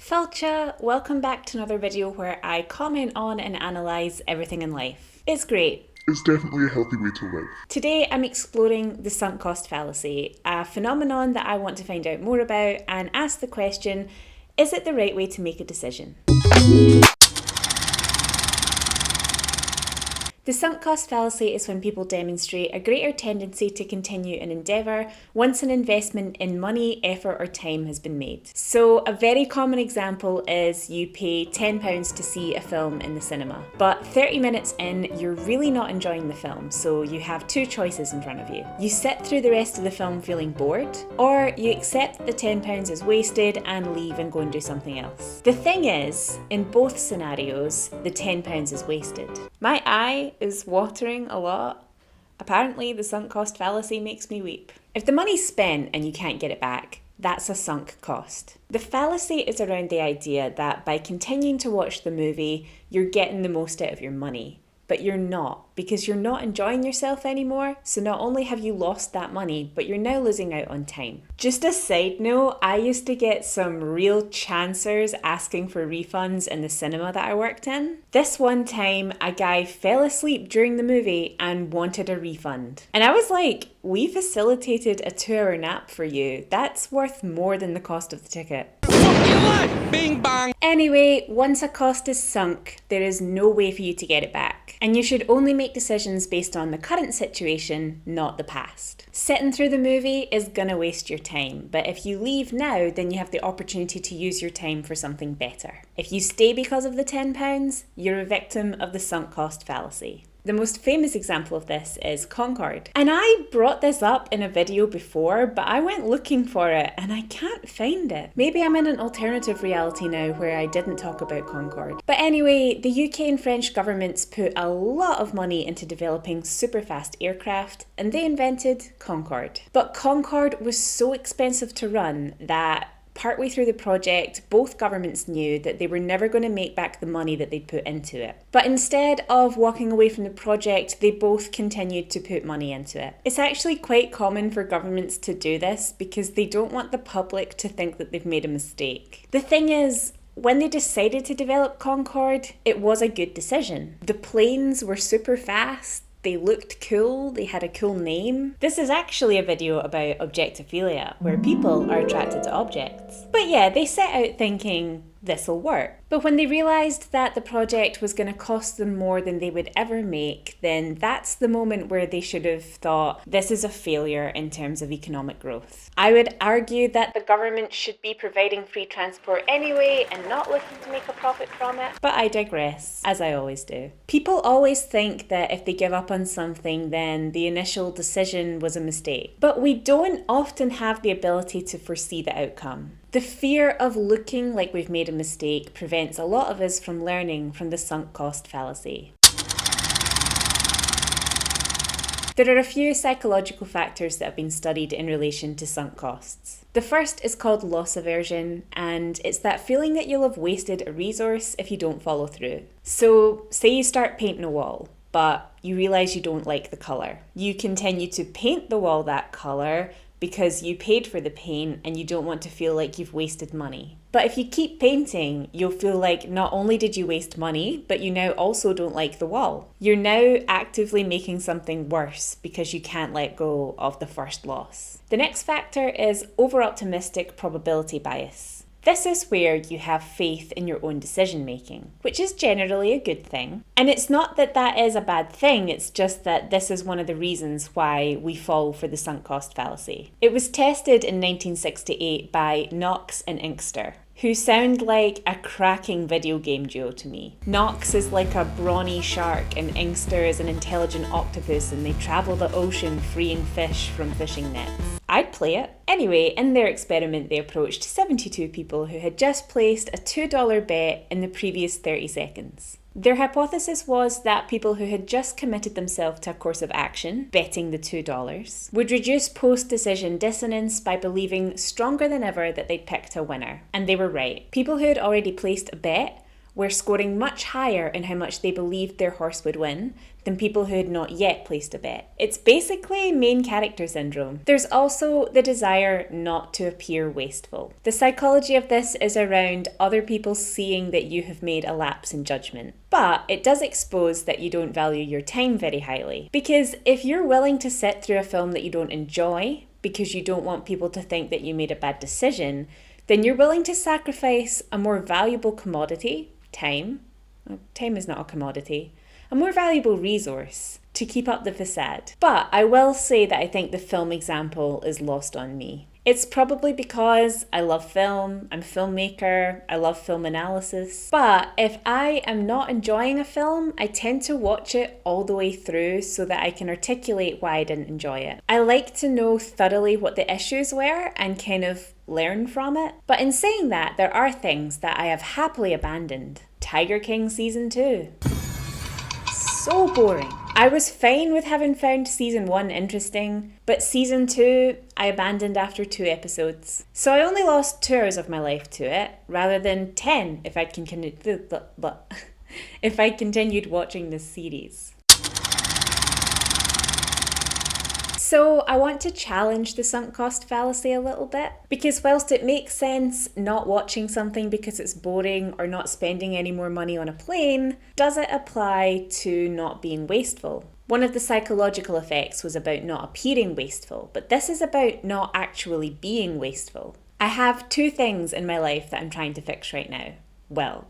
Falcha, welcome back to another video where I comment on and analyse everything in life. It's great. It's definitely a healthy way to live. Today I'm exploring the sunk cost fallacy, a phenomenon that I want to find out more about and ask the question, is it the right way to make a decision? The sunk cost fallacy is when people demonstrate a greater tendency to continue an endeavour once an investment in money, effort or time has been made. So a very common example is you pay £10 to see a film in the cinema, but 30 minutes in you're really not enjoying the film, so you have two choices in front of you. You sit through the rest of the film feeling bored, or you accept that the £10 is wasted and leave and go and do something else. The thing is, in both scenarios, the £10 is wasted. My eye is watering a lot. Apparently, the sunk cost fallacy makes me weep. If the money's spent and you can't get it back, that's a sunk cost. The fallacy is around the idea that by continuing to watch the movie, you're getting the most out of your money. But you're not, because you're not enjoying yourself anymore, so not only have you lost that money, but you're now losing out on time. Just a side note, I used to get some real chancers asking for refunds in the cinema that I worked in. This one time, a guy fell asleep during the movie and wanted a refund. And I was like, we facilitated a 2-hour nap for you. That's worth more than the cost of the ticket. Bing bang! Anyway, once a cost is sunk, there is no way for you to get it back. And you should only make decisions based on the current situation, not the past. Sitting through the movie is gonna waste your time, but if you leave now, then you have the opportunity to use your time for something better. If you stay because of the £10, you're a victim of the sunk cost fallacy. The most famous example of this is Concorde. And I brought this up in a video before, but I went looking for it and I can't find it. Maybe I'm in an alternative reality now where I didn't talk about Concorde. But anyway, the UK and French governments put a lot of money into developing super fast aircraft and they invented Concorde. But Concorde was so expensive to run that partway through the project, both governments knew that they were never going to make back the money that they'd put into it. But instead of walking away from the project, they both continued to put money into it. It's actually quite common for governments to do this because they don't want the public to think that they've made a mistake. The thing is, when they decided to develop Concorde, it was a good decision. The planes were super fast. They looked cool, they had a cool name. This is actually a video about objectophilia, where people are attracted to objects. But yeah, they set out thinking, this'll work. But when they realised that the project was going to cost them more than they would ever make, then that's the moment where they should have thought, this is a failure in terms of economic growth. I would argue that the government should be providing free transport anyway and not looking to make a profit from it. But I digress, as I always do. People always think that if they give up on something, then the initial decision was a mistake. But we don't often have the ability to foresee the outcome. The fear of looking like we've made a mistake prevents a lot of us from learning from the sunk cost fallacy. There are a few psychological factors that have been studied in relation to sunk costs. The first is called loss aversion, and it's that feeling that you'll have wasted a resource if you don't follow through. So, say you start painting a wall, but you realise you don't like the colour. You continue to paint the wall that colour because you paid for the paint and you don't want to feel like you've wasted money. But if you keep painting, you'll feel like not only did you waste money, but you now also don't like the wall. You're now actively making something worse because you can't let go of the first loss. The next factor is over-optimistic probability bias. This is where you have faith in your own decision making, which is generally a good thing. And it's not that that is a bad thing, it's just that this is one of the reasons why we fall for the sunk cost fallacy. It was tested in 1968 by Knox and Inkster, who sound like a cracking video game duo to me. Knox is like a brawny shark and Inkster is an intelligent octopus and they travel the ocean freeing fish from fishing nets. I'd play it. Anyway, in their experiment they approached 72 people who had just placed a $2 bet in the previous 30 seconds. Their hypothesis was that people who had just committed themselves to a course of action, betting the $2, would reduce post-decision dissonance by believing stronger than ever that they'd picked a winner. And they were right. People who had already placed a bet were scoring much higher in how much they believed their horse would win than people who had not yet placed a bet. It's basically main character syndrome. There's also the desire not to appear wasteful. The psychology of this is around other people seeing that you have made a lapse in judgment. But it does expose that you don't value your time very highly. Because if you're willing to sit through a film that you don't enjoy because you don't want people to think that you made a bad decision, then you're willing to sacrifice a more valuable commodity, time. Time is not a commodity. A more valuable resource to keep up the facade. But I will say that I think the film example is lost on me. It's probably because I love film, I'm a filmmaker, I love film analysis. But if I am not enjoying a film, I tend to watch it all the way through so that I can articulate why I didn't enjoy it. I like to know thoroughly what the issues were and kind of learn from it. But in saying that, there are things that I have happily abandoned. Tiger King Season 2. So boring. I was fine with having found Season 1 interesting, but Season 2 I abandoned after 2 episodes. So I only lost 2 hours of my life to it, rather than 10 if I'd continued watching this series. So I want to challenge the sunk cost fallacy a little bit, because whilst it makes sense not watching something because it's boring or not spending any more money on a plane, does it apply to not being wasteful? One of the psychological effects was about not appearing wasteful, but this is about not actually being wasteful. I have 2 things in my life that I'm trying to fix right now. Well,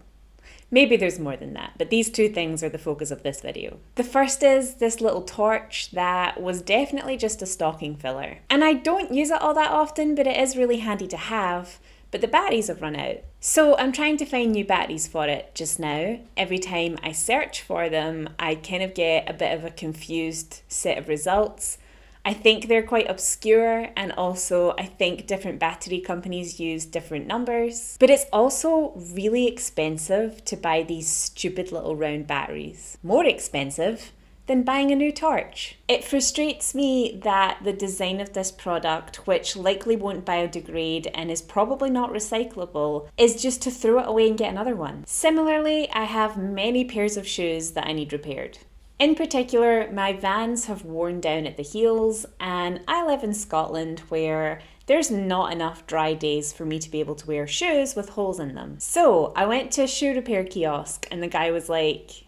maybe there's more than that, but these 2 things are the focus of this video. The first is this little torch that was definitely just a stocking filler. And I don't use it all that often, but it is really handy to have, but the batteries have run out. So I'm trying to find new batteries for it just now. Every time I search for them, I kind of get a bit of a confused set of results. I think they're quite obscure, and also I think different battery companies use different numbers. But it's also really expensive to buy these stupid little round batteries. More expensive than buying a new torch. It frustrates me that the design of this product, which likely won't biodegrade and is probably not recyclable, is just to throw it away and get another one. Similarly, I have many pairs of shoes that I need repaired. In particular, my Vans have worn down at the heels, and I live in Scotland where there's not enough dry days for me to be able to wear shoes with holes in them. So I went to a shoe repair kiosk and the guy was like,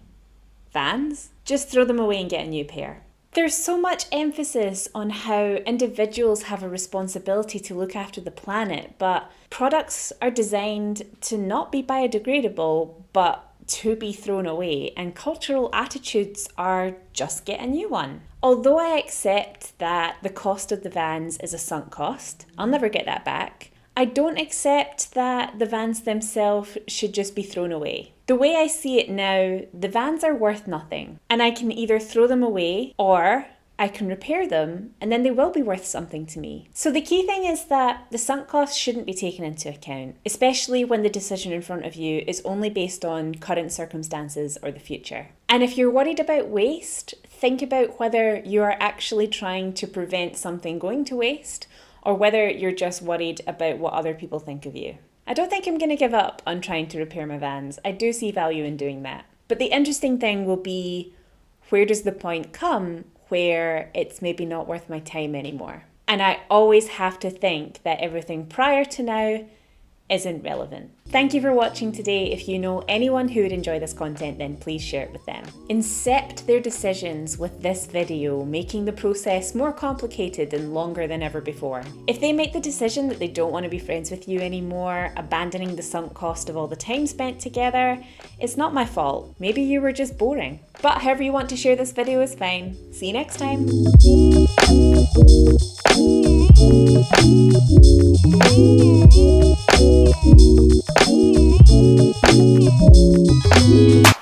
Vans? Just throw them away and get a new pair. There's so much emphasis on how individuals have a responsibility to look after the planet, but products are designed to not be biodegradable, but to be thrown away, and cultural attitudes are just get a new one. Although I accept that the cost of the Vans is a sunk cost, I'll never get that back, I don't accept that the Vans themselves should just be thrown away. The way I see it now, the Vans are worth nothing, and I can either throw them away or I can repair them, and then they will be worth something to me. So the key thing is that the sunk costs shouldn't be taken into account, especially when the decision in front of you is only based on current circumstances or the future. And if you're worried about waste, think about whether you are actually trying to prevent something going to waste, or whether you're just worried about what other people think of you. I don't think I'm going to give up on trying to repair my Vans. I do see value in doing that. But the interesting thing will be, where does the point come where it's maybe not worth my time anymore? And I always have to think that everything prior to now isn't relevant. Thank you for watching today. If you know anyone who would enjoy this content, then please share it with them. Incept their decisions with this video, making the process more complicated and longer than ever before. If they make the decision that they don't want to be friends with you anymore, abandoning the sunk cost of all the time spent together, it's not my fault. Maybe you were just boring. But however you want to share this video is fine. See you next time.